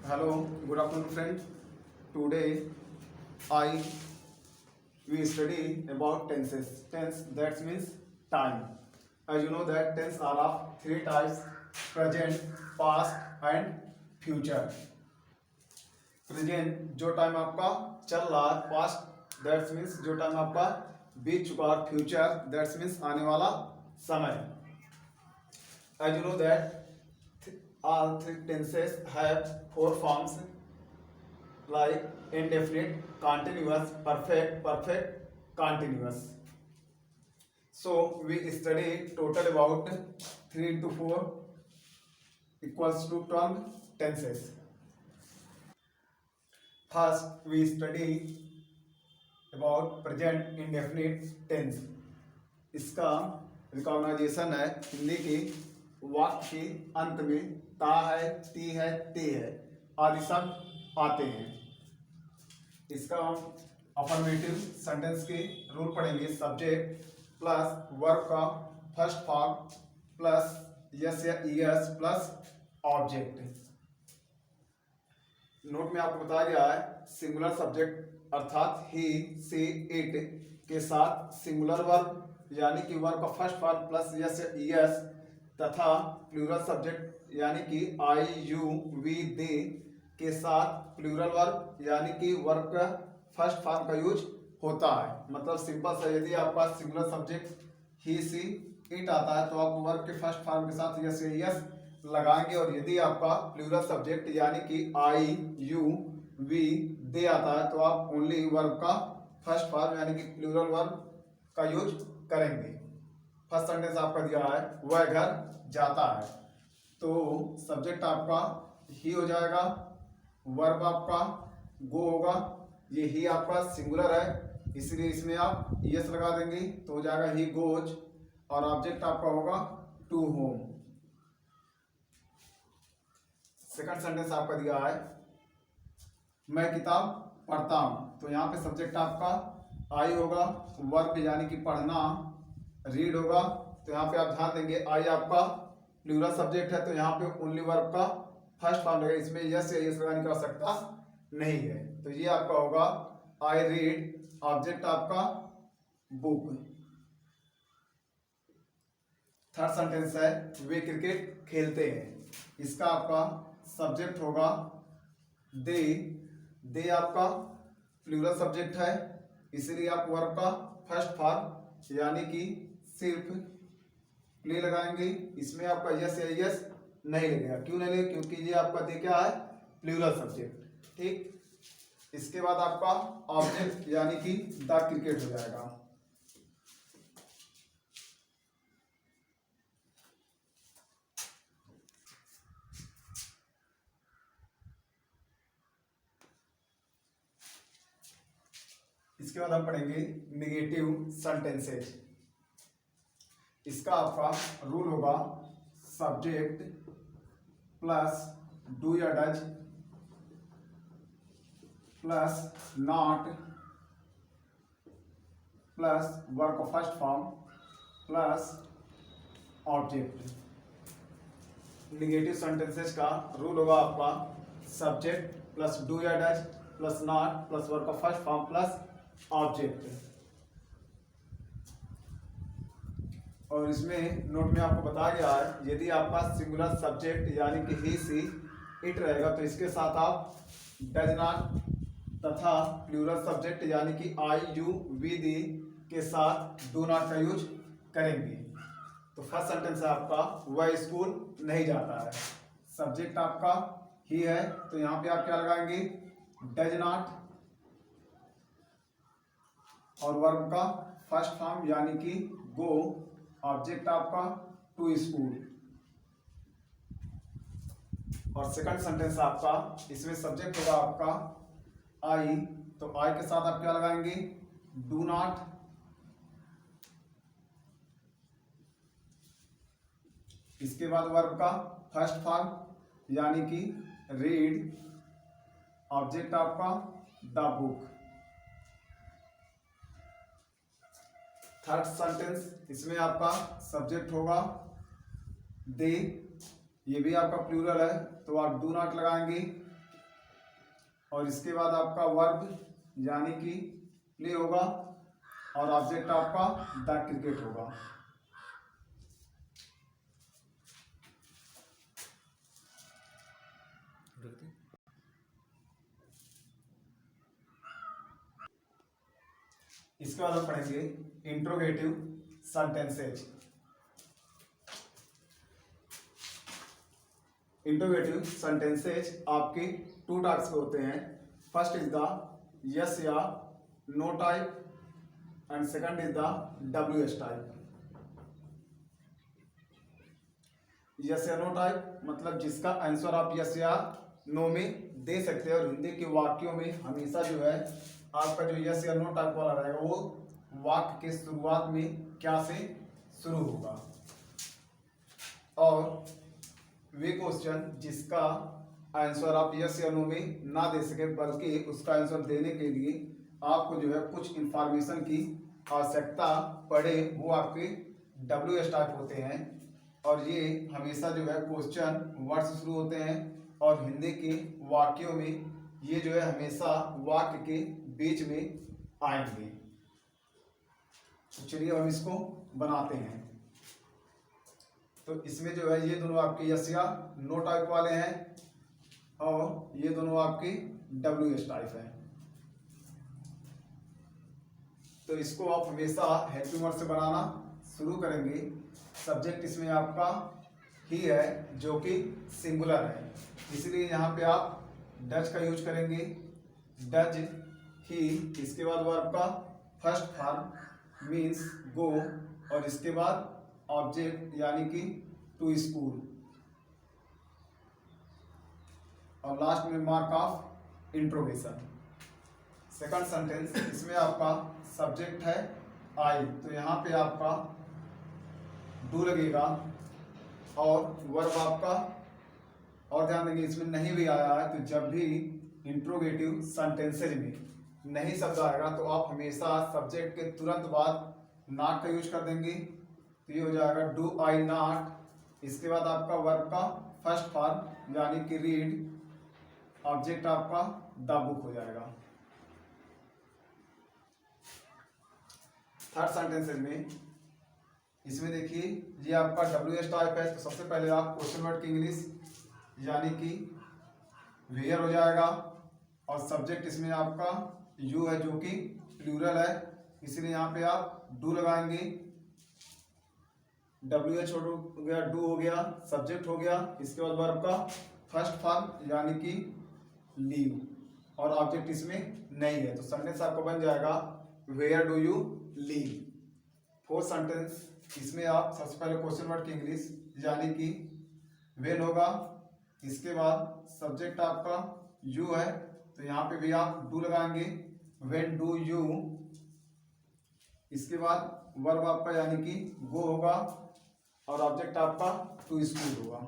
Hello, good afternoon, friend. Today, I we study about tenses. Tense that means time. As you know that tense are of three types: present, past, and future. Present जो time आपका चल रहा है, past that's means जो time आपका बीत चुका है, फ्यूचर दैट्स मीन्स आने वाला समय. As you know that all three tenses have four forms like indefinite, continuous, perfect, perfect, continuous. So we study total about 3 into 4 equals to 12 tenses. First we study about present indefinite tense. इसका recognition है हिंदी की वाक्य के अंत में ता है, ती है, ते है आदि शब्द आते हैं. इसका हम अफर्मेटिव सेंटेंस के रूल पढ़ेंगे. सब्जेक्ट प्लस वर्ब का फर्स्ट फॉर्म प्लस यस या ईएस प्लस ऑब्जेक्ट. नोट में आपको बताया गया है सिंगुलर सब्जेक्ट अर्थात ही, सी, इट के साथ सिंगुलर वर्ब यानी कि वर्ब का फर्स्ट फॉर्म प्लस यस या ईएस तथा प्लूरल सब्जेक्ट यानी कि आई, यू, वी, दे के साथ प्लूरल वर्ब यानी कि वर्ब का फर्स्ट फॉर्म का यूज होता है. मतलब सिंपल सा, यदि आपका singular subject he, she, it आता है तो आप वर्ब के फर्स्ट फॉर्म के साथ यस या यस लगाएंगे, और यदि आपका प्लूरल सब्जेक्ट यानी कि आई, यू, वी, दे आता है तो आप ओनली वर्ब का फर्स्ट फॉर्म यानी कि प्लूरल वर्ब का यूज करेंगे. फर्स्ट सेंटेंस आपका दिया है वह घर जाता है, तो सब्जेक्ट आपका ही हो जाएगा, वर्ब आपका गो होगा. ये ही आपका सिंगुलर है इसलिए इसमें आप यस लगा देंगे तो हो जाएगा ही गोज, और ऑब्जेक्ट आपका होगा टू होम. सेकंड सेंटेंस आपका दिया है मैं किताब पढ़ता हूं, तो यहाँ पे सब्जेक्ट आपका आई होगा, वर्ब यानी कि पढ़ना रीड होगा. तो यहाँ पे आप ध्यान देंगे आई आपका प्लूरल सब्जेक्ट है तो यहाँ पे ओनली वर्ब का फर्स्ट फॉर्म लगेगा, इसमें यस या यस लगाने की आवश्यकता नहीं है. तो ये आपका होगा आई रीड, ऑब्जेक्ट आपका बुक. थर्ड सेंटेंस है वे क्रिकेट खेलते हैं, इसका आपका सब्जेक्ट होगा दे. दे आपका प्लूरल सब्जेक्ट है इसलिए आप वर्ब का फर्स्ट फॉर्म यानी कि सिर्फ प्ले लगाएंगे, इसमें आपका यस या यस नहीं लगेगा. क्यों नहीं लगेगा? क्योंकि ये आपका दे क्या है प्लूरल सब्जेक्ट. ठीक, इसके बाद आपका ऑब्जेक्ट यानी कि द क्रिकेट हो जाएगा. इसके बाद हम पढ़ेंगे नेगेटिव सेंटेंसेज. इसका आपका रूल होगा सब्जेक्ट प्लस डू या does plus not plus verb का first form plus object. Negative sentences का रूल होगा आपका सब्जेक्ट प्लस डू या does plus not plus verb का फर्स्ट फॉर्म प्लस ऑब्जेक्ट. और इसमें नोट में आपको बताया गया है यदि आपका सिंगुलर सब्जेक्ट यानी कि ही, सी, इट रहेगा तो इसके साथ आप डज नॉट तथा प्लूरल सब्जेक्ट यानी कि आई, यू, वी, दी के साथ डू नॉट का यूज करेंगे. तो फर्स्ट सेंटेंस है आपका वह स्कूल नहीं जाता है, सब्जेक्ट आपका ही है तो यहाँ पे आप क्या लगाएंगे डज नॉट, और वर्ब का फर्स्ट फॉर्म यानी कि गो, ऑब्जेक्ट आपका टू स्कूल. और सेकंड सेंटेंस आपका इसमें सब्जेक्ट होगा आपका आई, तो आई के साथ आप क्या लगाएंगे डू नॉट, इसके बाद वर्ब का फर्स्ट फॉर्म यानी कि रीड, ऑब्जेक्ट आपका द बुक. थर्ड सेंटेंस इसमें आपका सब्जेक्ट होगा दे, ये भी आपका प्लूरल है तो आप डू नॉट लगाएंगे, और इसके बाद आपका वर्ब यानी कि प्ले होगा और ऑब्जेक्ट आपका द क्रिकेट होगा। इसके बाद हम पढ़ेंगे इंट्रोगेटिव सेंटेंसेज। इंट्रोगेटिव सेंटेंसेज आपके टू टाइप्स के होते हैं। फर्स्ट इज द यस या no type and second is the WS type. Yes या नो टाइप मतलब जिसका आंसर आप यस या नो में दे सकते हैं, और हिंदी के वाक्यों में हमेशा जो है आपका जो यस या नो टाइप वाला रहेगा वो वाक्य के शुरुआत में क्या से शुरू होगा। और वे क्वेश्चन जिसका आंसर आप यस या नो में ना दे सके बल्कि उसका आंसर देने के लिए आपको जो है कुछ इंफॉर्मेशन की आवश्यकता पड़े, वो आपके WS टाइप होते हैं। और ये हमेशा जो है क्वेश्चन वर्ड से शुरू होते हैं और हिंदी के वाक्यों में ये जो है हमेशा वाक्य के बीच में आएंगे। तो चलिए हम इसको बनाते हैं। तो इसमें जो है ये दोनों आपके यस या नो टाइप वाले हैं और ये दोनों आपके WS टाइप हैं। तो इसको आप हमेशा हेल्पिंग वर्ड से बनाना शुरू करेंगे। सब्जेक्ट इसमें आपका ही है जो कि सिंगुलर है, इसलिए यहाँ पे आप डज का यूज करेंगे, डज ही। इसके बाद वर्ब का फर्स्ट फॉर्म मीन्स गो और इसके बाद ऑब्जेक्ट यानी कि टू स्कूल और लास्ट में mark of interrogation. Second sentence इसमें आपका सब्जेक्ट है आई, तो यहाँ पे आपका डू लगेगा और वर्ब आपका, और ध्यान देंगे इसमें नहीं भी आया है तो जब भी इंट्रोगेटिव सेंटेंसेज में नहीं शब्द आएगा तो आप हमेशा सब्जेक्ट के तुरंत बाद नॉट का यूज कर देंगे, तो ये हो जाएगा डू आई नॉट। इसके बाद आपका वर्ब का फर्स्ट फॉर्म यानी कि रीड, ऑब्जेक्ट आपका द बुक हो जाएगा। थर्ड सेंटेंसेज में इसमें देखिए ये आपका WS टाइप है, तो सबसे पहले आप क्वेश्चन वर्ड की इंग्लिश यानी कि वेयर हो जाएगा और सब्जेक्ट इसमें आपका यू है जो कि प्लूरल है, इसलिए यहाँ पे आप डू लगाएंगे। WH हो गया, डू हो गया, सब्जेक्ट हो गया। इसके बाद वर्ब का फर्स्ट फॉर्म यानी कि लीव और ऑब्जेक्ट इसमें नहीं है, तो सेंटेंस आपका बन जाएगा where do you live. Fourth sentence इसमें आप सबसे पहले क्वेश्चन वर्ड की इंग्लिश यानी कि व्हेन होगा, इसके बाद सब्जेक्ट आपका यू है तो यहाँ पे भी आप डू लगाएंगे, व्हेन डू यू। इसके बाद वर्ब आपका यानी कि गो होगा और ऑब्जेक्ट आपका टू स्कूल होगा।